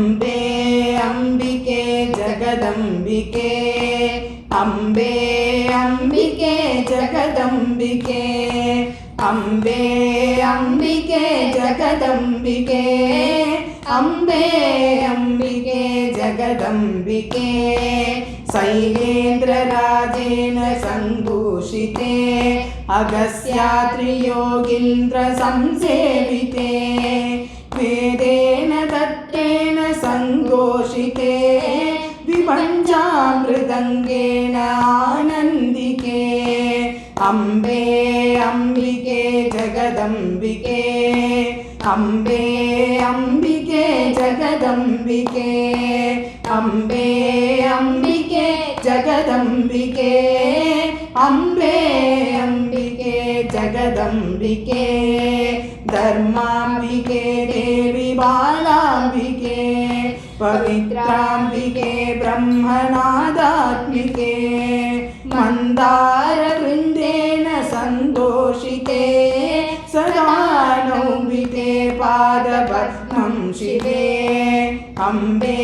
ಅಂಬೆ ಅಂಬಿಕೆ ಜಗದಂಬಿಕೆ ಅಂಬೆ ಅಂಬಿಕೆ ಜಗದಂಬಿಕೆ ಅಂಬೆ ಅಂಬಿಕೆ ಜಗದಂಬಿಕೆ ಅಂಬೆ ಅಂಬಿಕೆ ಜಗದಂಬಿಕೆ शैलेन्द्रराजेन सङ्घोषिते अगस्त्यात्रियोगीन्द्र संसेविते वेदेन दत्तेन सङ्घोषिते विभञ्जामृदङ्गेन आनन्दिके अम्बे अम्बिके जगदम्बिके अम्बे अम्बिके जगदम्बिके अम्बे अम्बिके जगदम्बिके अम्बे अम्बिके जगदम्बिके धर्माम्बिके देवी बालाम्बिके पवित्राम्बिके ब्रह्मनादात्मिके मन्दारवृन्देन सन्तोषिते सदा नौमिते पादपद्मं शिवे अम्बे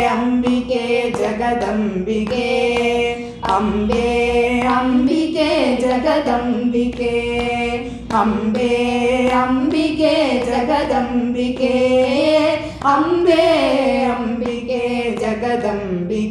अम्बिके जगदम्बिके अम्बे अम्बिके जगदम्बिके अम्बे अम्बिके जगदम्बिके अम्बे अम्बिके जगदम्बिके